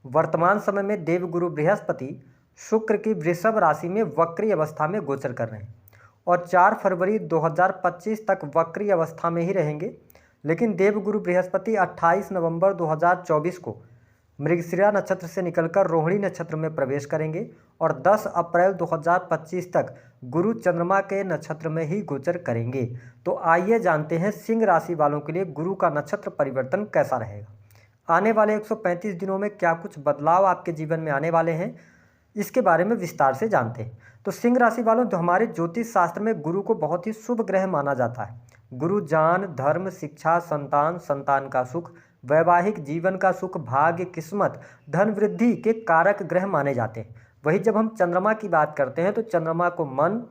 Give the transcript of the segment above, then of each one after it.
वर्तमान समय में देवगुरु बृहस्पति शुक्र की वृषभ राशि में वक्री अवस्था में गोचर कर रहे हैं और 4 फरवरी 2025 तक वक्री अवस्था में ही रहेंगे। लेकिन देवगुरु बृहस्पति 28 नवंबर 2024 को मृगशिरा नक्षत्र से निकलकर रोहिणी नक्षत्र में प्रवेश करेंगे और 10 अप्रैल 2025 तक गुरु चंद्रमा के नक्षत्र में ही गोचर करेंगे। तो आइए जानते हैं सिंह राशि वालों के लिए गुरु का नक्षत्र परिवर्तन कैसा रहेगा। आने वाले 135 दिनों में क्या कुछ बदलाव आपके जीवन में आने वाले हैं, इसके बारे में विस्तार से जानते हैं। तो सिंह राशि वालों, तो हमारे ज्योतिष शास्त्र में गुरु को बहुत ही शुभ ग्रह माना जाता है। गुरु ज्ञान, धर्म, शिक्षा, संतान, संतान का सुख, वैवाहिक जीवन का सुख, भाग्य, किस्मत, धन वृद्धि के कारक ग्रह माने जाते हैं। वही जब हम चंद्रमा की बात करते हैं तो चंद्रमा को मन,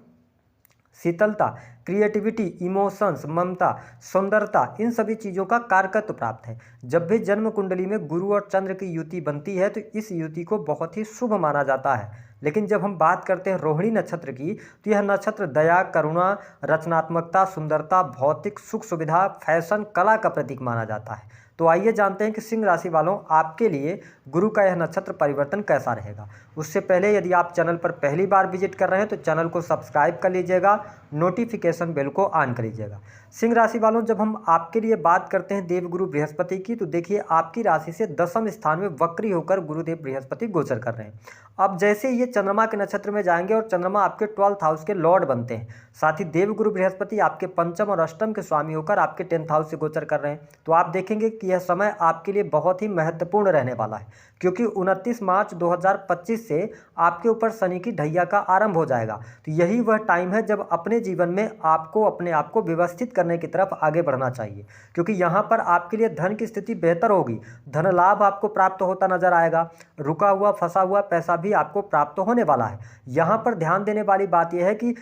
शीतलता, क्रिएटिविटी, इमोशंस, ममता, सुंदरता, इन सभी चीज़ों का कारकत्व प्राप्त है। जब भी जन्म कुंडली में गुरु और चंद्र की युति बनती है तो इस युति को बहुत ही शुभ माना जाता है। लेकिन जब हम बात करते हैं रोहिणी नक्षत्र की, तो यह नक्षत्र दया, करुणा, रचनात्मकता, सुंदरता, भौतिक सुख सुविधा, फैशन, कला का प्रतीक माना जाता है। तो आइए जानते हैं कि सिंह राशि वालों, आपके लिए गुरु का यह नक्षत्र परिवर्तन कैसा रहेगा। उससे पहले यदि आप चैनल पर पहली बार विजिट कर रहे हैं तो चैनल को सब्सक्राइब कर लीजिएगा, नोटिफिकेशन बेल को ऑन कर लीजिएगा। सिंह राशि वालों, जब हम आपके लिए बात करते हैं देवगुरु बृहस्पति की, तो देखिए आपकी राशि से 10वें स्थान में वक्री होकर गुरुदेव बृहस्पति गोचर कर रहे हैं। अब जैसे ये चंद्रमा के नक्षत्र में जाएंगे और चंद्रमा आपके 12th हाउस के लॉर्ड बनते हैं, साथ ही देवगुरु बृहस्पति आपके पंचम और अष्टम के स्वामी होकर आपके 10th हाउस से गोचर कर रहे हैं। तो आप देखेंगे कि यह समय आपके लिए बहुत ही महत्वपूर्ण रहने वाला है, क्योंकि 29 मार्च 2025 से आपके ऊपर शनि की ढैया का आरंभ हो जाएगा। तो यही वह टाइम है जब अपने जीवन में आपको अपने आप को व्यवस्थित करने की तरफ आगे बढ़ना चाहिए, क्योंकि यहाँ पर आपके लिए धन की स्थिति बेहतर होगी, धन लाभ आपको प्राप्त होता नजर आएगा, रुका हुआ फंसा हुआ पैसा भी आपको प्राप्त होने वाला है। यहाँ पर ध्यान देने वाली बात यह है कि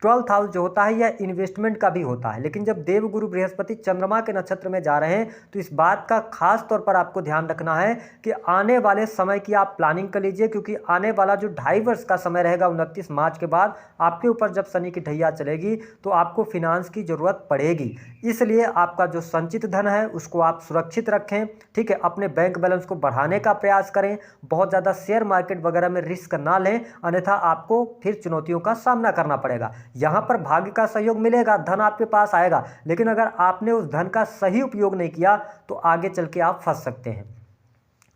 12th हाउस जो होता है यह इन्वेस्टमेंट का भी होता है। लेकिन जब देवगुरु बृहस्पति चंद्रमा के नक्षत्र में जा रहे हैं तो इस बात का खास तौर पर आपको ध्यान रखना है कि आने वाले समय की आप प्लानिंग कर लीजिए, क्योंकि आने वाला जो 2.5 वर्ष का समय रहेगा 29 मार्च के बाद आपके ऊपर जब शनि की ढैया चलेगी तो आपको फिनांस की जरूरत पड़ेगी। इसलिए आपका जो संचित धन है उसको आप सुरक्षित रखें, ठीक है। अपने बैंक बैलेंस को बढ़ाने का प्रयास करें, बहुत ज़्यादा शेयर मार्केट वगैरह में रिस्क ना लें, अन्यथा आपको फिर चुनौतियों का सामना करना पड़ेगा। यहाँ पर भाग्य का सहयोग मिलेगा, धन आपके पास आएगा, लेकिन अगर आपने उस धन का सही उपयोग नहीं किया तो आगे चल के आप फंस सकते हैं।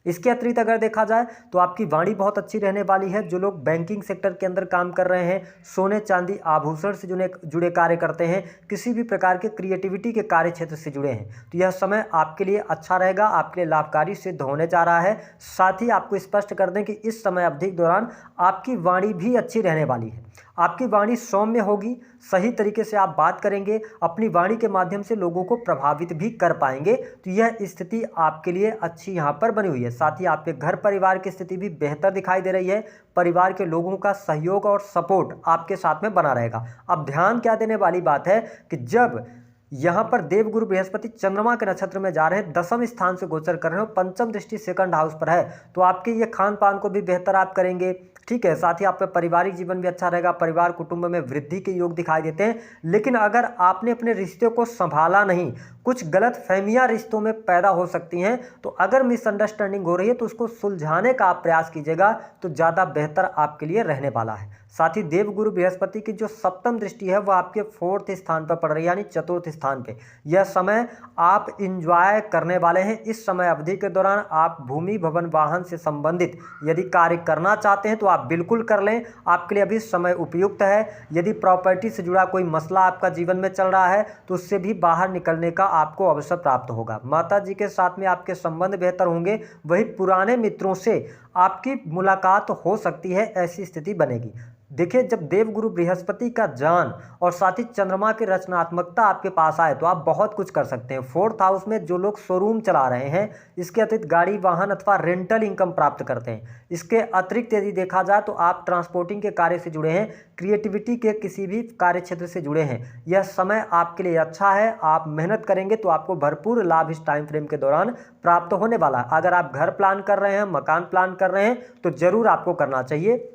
इसके अतिरिक्त अगर देखा जाए तो आपकी वाणी बहुत अच्छी रहने वाली है। जो लोग बैंकिंग सेक्टर के अंदर काम कर रहे हैं, सोने चांदी आभूषण से जुड़े कार्य करते हैं, किसी भी प्रकार के क्रिएटिविटी के कार्य क्षेत्र से जुड़े हैं, तो यह समय आपके लिए अच्छा रहेगा, आपके लिए लाभकारी सिद्ध होने जा रहा है। साथ ही आपको स्पष्ट कर दें कि इस समय अवधि के दौरान आपकी वाणी भी अच्छी रहने वाली है। आपकी वाणी सौम्य होगी, सही तरीके से आप बात करेंगे, अपनी वाणी के माध्यम से लोगों को प्रभावित भी कर पाएंगे। तो यह स्थिति आपके लिए अच्छी यहाँ पर बनी हुई है। साथ ही आपके घर परिवार की स्थिति भी बेहतर दिखाई दे रही है। परिवार के लोगों का सहयोग और सपोर्ट आपके साथ में बना रहेगा। अब ध्यान क्या देने वाली बात है कि जब यहाँ पर देवगुरु बृहस्पति चंद्रमा के नक्षत्र में जा रहे हैं, 10वें स्थान से गोचर कर रहे हो, पंचम दृष्टि 2nd हाउस पर है, तो आपके ये खान पान को भी बेहतर आप करेंगे, ठीक है। साथ ही आपका पारिवारिक जीवन भी अच्छा रहेगा, परिवार कुटुंब में वृद्धि के योग दिखाई देते हैं। लेकिन अगर आपने अपने रिश्ते को संभाला नहीं, कुछ गलत फहमियां रिश्तों में पैदा हो सकती हैं, तो अगर मिसअंडरस्टैंडिंग हो रही है तो उसको सुलझाने का आप प्रयास कीजिएगा, तो ज़्यादा बेहतर आपके लिए रहने वाला है। साथ ही देवगुरु बृहस्पति की जो 7वीं दृष्टि है वह आपके 4th स्थान पर पड़ रही है, यानी 4th स्थान पे। यह समय आप इंजॉय करने वाले हैं। इस समय अवधि के दौरान आप भूमि, भवन, वाहन से संबंधित यदि कार्य करना चाहते हैं तो आप बिल्कुल कर लें, आपके लिए अभी समय उपयुक्त है। यदि प्रॉपर्टी से जुड़ा कोई मसला आपका जीवन में चल रहा है तो उससे भी बाहर निकलने का आपको अवसर प्राप्त होगा। माता जी के साथ में आपके संबंध बेहतर होंगे, वही पुराने मित्रों से आपकी मुलाकात हो सकती है, ऐसी स्थिति बनेगी। देखिए, जब देवगुरु बृहस्पति का ज्ञान और साथ ही चंद्रमा की रचनात्मकता आपके पास आए तो आप बहुत कुछ कर सकते हैं। 4th हाउस में जो लोग शोरूम चला रहे हैं, इसके अतिरिक्त गाड़ी वाहन अथवा रेंटल इनकम प्राप्त करते हैं। इसके अतिरिक्त यदि देखा जाए तो आप ट्रांसपोर्टिंग के कार्य से जुड़े हैं, क्रिएटिविटी के किसी भी कार्य क्षेत्र से जुड़े हैं, यह समय आपके लिए अच्छा है। आप मेहनत करेंगे तो आपको भरपूर लाभ इस टाइम फ्रेम के दौरान प्राप्त होने वाला है। अगर आप घर प्लान कर रहे हैं, मकान प्लान कर रहे हैं, तो जरूर आपको करना चाहिए।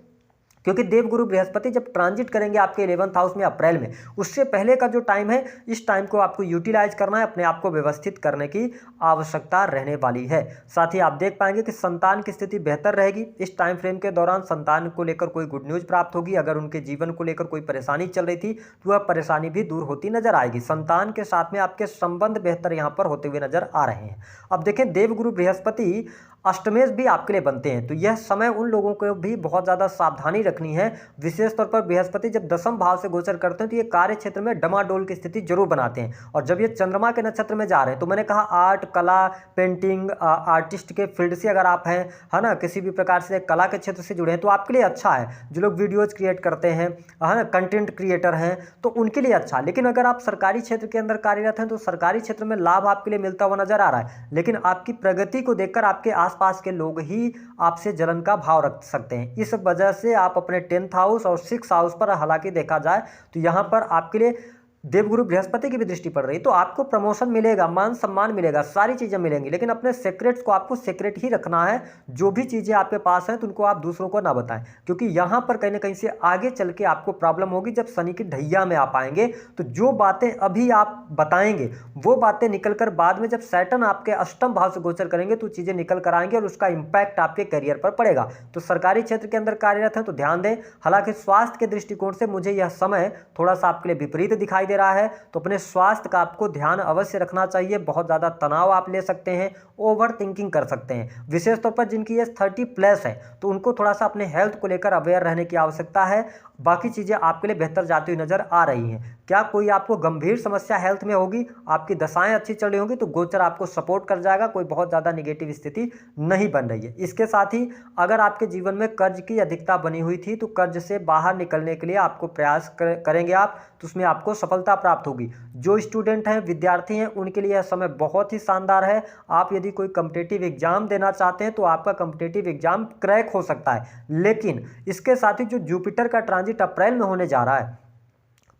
क्योंकि देवगुरु बृहस्पति जब ट्रांजिट करेंगे आपके 11th हाउस में अप्रैल में, उससे पहले का जो टाइम है, इस टाइम को आपको यूटिलाइज करना है, अपने आप को व्यवस्थित करने की आवश्यकता रहने वाली है। साथ ही आप देख पाएंगे कि संतान की स्थिति बेहतर रहेगी। इस टाइम फ्रेम के दौरान संतान को लेकर कोई गुड न्यूज प्राप्त होगी। अगर उनके जीवन को लेकर कोई परेशानी चल रही थी तो वह परेशानी भी दूर होती नजर आएगी। संतान के साथ में आपके संबंध बेहतर यहाँ पर होते हुए नजर आ रहे हैं। अब देखें, देवगुरु बृहस्पति अष्टमेश भी आपके लिए बनते हैं, तो यह समय उन लोगों को भी बहुत ज़्यादा सावधानी रखनी है। विशेष तौर पर बृहस्पति जब दसम भाव से गोचर करते हैं तो ये कार्य क्षेत्र में डमाडोल की स्थिति जरूर बनाते हैं। और जब ये चंद्रमा के नक्षत्र में जा रहे हैं तो मैंने कहा आर्ट, कला, पेंटिंग, आर्टिस्ट के फील्ड से अगर आप हैं, है ना, किसी भी प्रकार से कला के क्षेत्र से जुड़े हैं तो आपके लिए अच्छा है। जो लोग वीडियोज क्रिएट करते हैं, है ना, कंटेंट क्रिएटर हैं, तो उनके लिए अच्छा। लेकिन अगर आप सरकारी क्षेत्र के अंदर कार्यरत हैं तो सरकारी क्षेत्र में लाभ आपके लिए मिलता हुआ नजर आ रहा है, लेकिन आपकी प्रगति को देखकर आपके आसपास के लोग ही आपसे जलन का भाव रख सकते हैं। इस वजह से आप अपने 10th हाउस और 6th हाउस पर, हालांकि देखा जाए तो यहां पर आपके लिए देवगुरु बृहस्पति की भी दृष्टि पड़ रही है, तो आपको प्रमोशन मिलेगा, मान सम्मान मिलेगा, सारी चीज़ें मिलेंगी। लेकिन अपने सीक्रेट्स को आपको सीक्रेट ही रखना है। जो भी चीज़ें आपके पास हैं तो उनको आप दूसरों को ना बताएं, क्योंकि यहाँ पर कहीं ना कहीं से आगे चल के आपको प्रॉब्लम होगी। जब शनि की ढैया में आप आएंगे तो जो बातें अभी आप बताएंगे वो बातें निकल कर बाद में जब सैटर्न आपके अष्टम भाव से गोचर करेंगे तो चीज़ें निकल कर आएंगे और उसका इंपैक्ट आपके करियर पर पड़ेगा। तो सरकारी क्षेत्र के अंदर कार्यरत हैं तो ध्यान दें। हालांकि स्वास्थ्य के दृष्टिकोण से मुझे यह समय थोड़ा सा आपके लिए विपरीत दिखाई दे रहा है, तो अपने स्वास्थ्य का आपको ध्यान अवश्य रखना चाहिए। बहुत ज़्यादा तनाव आप ले सकते हैं, ओवर थिंकिंग कर सकते हैं। विशेष तौर पर जिनकी एज 30+ है तो उनको थोड़ा सा अपने हेल्थ को लेकर अवेयर रहने की आवश्यकता है। बाकी चीज़ें आपके लिए बेहतर जाती हुई नजर आ रही हैं। क्या कोई आपको गंभीर समस्या हेल्थ में होगी, आपकी दशाएं अच्छी चल रही होंगी तो गोचर आपको सपोर्ट कर जाएगा। कोई बहुत ज़्यादा निगेटिव स्थिति नहीं बन रही है। इसके साथ ही अगर आपके जीवन में कर्ज की अधिकता बनी हुई थी तो कर्ज से बाहर निकलने के लिए आपको प्रयास करेंगे आप, तो उसमें आपको सफलता प्राप्त होगी। जो स्टूडेंट हैं, विद्यार्थी हैं, उनके लिए यह समय बहुत ही शानदार है। आप यदि कोई कॉम्पिटिटिव एग्जाम देना चाहते हैं तो आपका कॉम्पिटिटिव एग्जाम क्रैक हो सकता है। लेकिन इसके साथ ही जो जुपिटर का ट्रांजिट अप्रैल में होने जा रहा है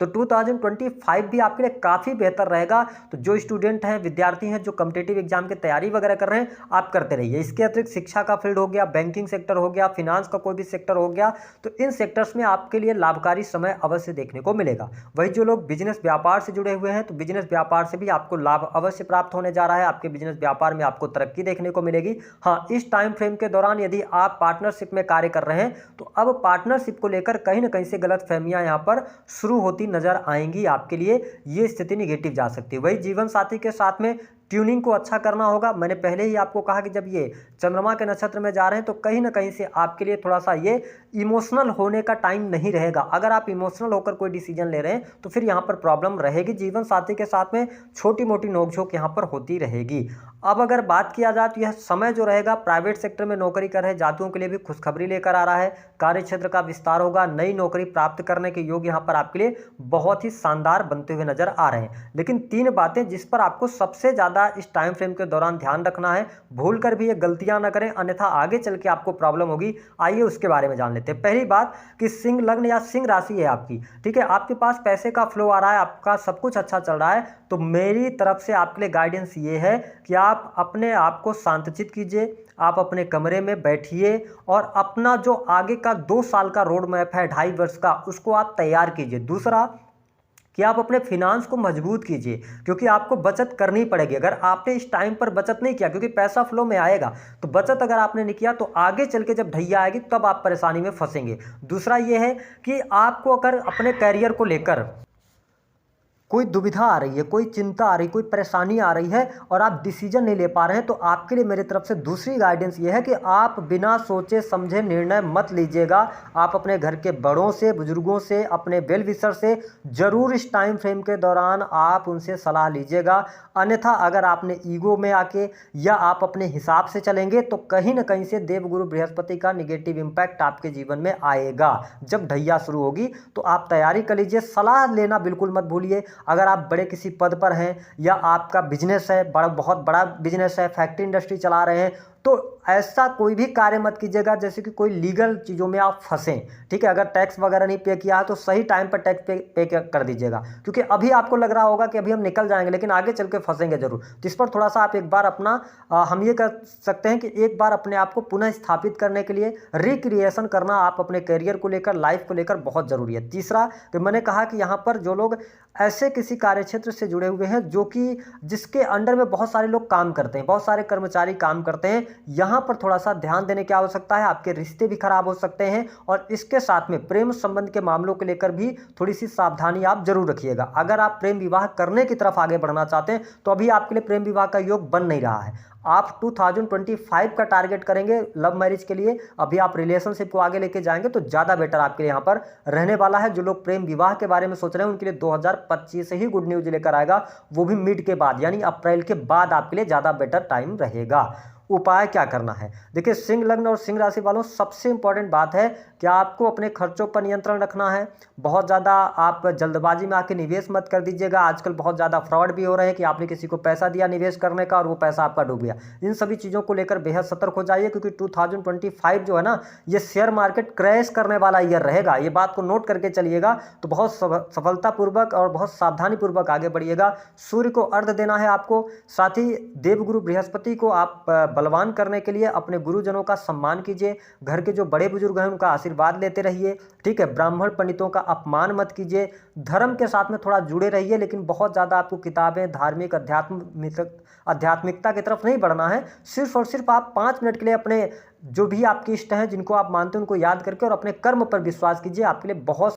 तो 2025 भी आपके लिए काफ़ी बेहतर रहेगा। तो जो स्टूडेंट हैं, विद्यार्थी हैं, जो कॉम्पिटिटिव एग्जाम की तैयारी वगैरह कर रहे हैं, आप करते रहिए। इसके अतिरिक्त शिक्षा का फील्ड हो गया, बैंकिंग सेक्टर हो गया, फिनांस का कोई भी सेक्टर हो गया, तो इन सेक्टर्स में आपके लिए लाभकारी समय अवश्य देखने को मिलेगा। वही जो लोग बिजनेस व्यापार से जुड़े हुए हैं तो बिजनेस व्यापार से भी आपको लाभ अवश्य प्राप्त होने जा रहा है। आपके बिजनेस व्यापार में आपको तरक्की देखने को मिलेगी। हाँ, इस टाइम फ्रेम के दौरान यदि आप पार्टनरशिप में कार्य कर रहे हैं तो अब पार्टनरशिप को लेकर कहीं ना कहीं से गलत फहमियां यहाँ पर शुरू होती नजर आएंगी। आपके लिए ये स्थिति निगेटिव जा सकती है। वही जीवन साथी के साथ में ट्यूनिंग को अच्छा करना होगा। मैंने पहले ही आपको कहा कि जब ये चंद्रमा के नक्षत्र में जा रहे हैं तो कहीं ना कहीं से आपके लिए थोड़ा सा ये इमोशनल होने का टाइम नहीं रहेगा। अगर आप इमोशनल होकर कोई डिसीजन ले रहे हैं तो फिर यहाँ पर प्रॉब्लम रहेगी। जीवन साथी के साथ में छोटी मोटी नोकझोंक यहाँ पर होती रहेगी। अब अगर बात किया जाए तो यह समय जो रहेगा प्राइवेट सेक्टर में नौकरी कर रहे जातकों के लिए भी खुशखबरी लेकर आ रहा है। कार्य क्षेत्र का विस्तार होगा, नई नौकरी प्राप्त करने के योग यहाँ पर आपके लिए बहुत ही शानदार बनते हुए नजर आ रहे हैं। लेकिन 3 बातें जिस पर आपको सबसे ज्यादा इस टाइम फ्रेम के दौरान ध्यान रखना है, भूल कर भी ये गलतियां ना करें, अन्यथा आगे चल के आपको प्रॉब्लम होगी। आइए उसके बारे में जान लेते हैं। पहली बात कि सिंह लग्न या सिंह राशि है आपकी, ठीक है, आपके पास पैसे का फ्लो आ रहा है, आपका सब कुछ अच्छा चल रहा है, तो मेरी तरफ से आपके लिए गाइडेंस ये है कि आप अपने आप को शांतचित कीजिए, आप अपने कमरे में बैठिए और अपना जो आगे का 2 साल का रोड मैप है, 2.5 वर्ष का, उसको आप तैयार कीजिए। दूसरा कि आप अपने फिनांस को मजबूत कीजिए, क्योंकि आपको बचत करनी पड़ेगी। अगर आपने इस टाइम पर बचत नहीं किया, क्योंकि पैसा फ्लो में आएगा, तो बचत अगर आपने नहीं किया तो आगे चल के जब ढैया आएगी तब आप परेशानी में फंसेंगे। दूसरा ये है कि आपको अगर अपने कैरियर को लेकर कोई दुविधा आ रही है, कोई चिंता आ रही, कोई परेशानी आ रही है और आप डिसीजन नहीं ले पा रहे हैं, तो आपके लिए मेरी तरफ से दूसरी गाइडेंस ये है कि आप बिना सोचे समझे निर्णय मत लीजिएगा। आप अपने घर के बड़ों से, बुजुर्गों से, अपने वेल विशर से जरूर इस टाइम फ्रेम के दौरान आप उनसे सलाह लीजिएगा। अन्यथा अगर आपने ईगो में आके या आप अपने हिसाब से चलेंगे तो कहीं ना कहीं से देवगुरु बृहस्पति का निगेटिव इंपैक्ट आपके जीवन में आएगा। जब ढैया शुरू होगी तो आप तैयारी कर लीजिए। सलाह लेना बिल्कुल मत भूलिए। अगर आप बड़े किसी पद पर हैं या आपका बिजनेस है, बहुत बड़ा बिजनेस है, फैक्ट्री इंडस्ट्री चला रहे हैं, तो ऐसा कोई भी कार्य मत कीजिएगा जैसे कि कोई लीगल चीज़ों में आप फंसें, ठीक है। अगर टैक्स वगैरह नहीं पे किया है तो सही टाइम पर टैक्स पे कर दीजिएगा, क्योंकि अभी आपको लग रहा होगा कि अभी हम निकल जाएंगे, लेकिन आगे चल के फंसेंगे जरूर। तो इस पर थोड़ा सा आप एक बार अपना हम ये कर सकते हैं कि एक बार अपने आप को पुनः स्थापित करने के लिए रिक्रिएशन करना आप अपने करियर को लेकर, लाइफ को लेकर बहुत ज़रूरी है। तीसरा, तो मैंने कहा कि यहाँ पर जो लोग ऐसे किसी कार्यक्षेत्र से जुड़े हुए हैं जो कि जिसके अंडर में बहुत सारे लोग काम करते हैं, बहुत सारे कर्मचारी काम करते हैं, यहाँ पर थोड़ा सा ध्यान देने की आवश्यकता है। आपके रिश्ते भी खराब हो सकते हैं और इसके साथ में प्रेम संबंध के मामलों को लेकर भी थोड़ी सी सावधानी आप जरूर रखिएगा। अगर आप प्रेम विवाह करने की तरफ आगे बढ़ना चाहते हैं तो अभी आपके लिए प्रेम विवाह का योग बन नहीं रहा है। आप 2025 का टारगेट करेंगे लव मैरिज के लिए, अभी आप रिलेशनशिप को आगे लेके जाएंगे तो ज़्यादा बेटर आपके लिए यहाँ पर रहने वाला है। जो लोग प्रेम विवाह के बारे में सोच रहे हैं उनके लिए 2025 से ही गुड न्यूज लेकर आएगा, वो भी मिड के बाद यानी अप्रैल के बाद आपके लिए ज़्यादा बेटर टाइम रहेगा। उपाय क्या करना है, देखिए सिंह लग्न और सिंह राशि वालों, सबसे इंपॉर्टेंट बात है कि आपको अपने खर्चों पर नियंत्रण रखना है। बहुत ज़्यादा आप जल्दबाजी में आके निवेश मत कर दीजिएगा। आजकल बहुत ज़्यादा फ्रॉड भी हो रहे हैं कि आपने किसी को पैसा दिया निवेश करने का और वो पैसा आपका डूब गया। इन सभी चीज़ों को लेकर बेहद सतर्क हो जाइए, क्योंकि 2025 जो है ना, ये शेयर मार्केट क्रैश करने वाला ईयर रहेगा। ये बात को नोट करके चलिएगा, तो बहुत सफलतापूर्वक और बहुत सावधानीपूर्वक आगे बढ़िएगा। सूर्य को अर्घ देना है आपको, साथ ही देवगुरु बृहस्पति को आप बलवान करने के लिए अपने गुरुजनों का सम्मान कीजिए। घर के जो बड़े बुजुर्ग हैं उनका आशीर्वाद लेते रहिए, ठीक है। ब्राह्मण पंडितों का अपमान मत कीजिए। धर्म के साथ में थोड़ा जुड़े रहिए, लेकिन बहुत ज़्यादा आपको किताबें, धार्मिक, आध्यात्मिकता की तरफ नहीं बढ़ना है। सिर्फ और सिर्फ आप 5 मिनट के लिए अपने जो भी आपके इष्ट हैं, जिनको आप मानते हैं, उनको याद करके और अपने कर्म पर विश्वास कीजिए। आपके लिए बहुत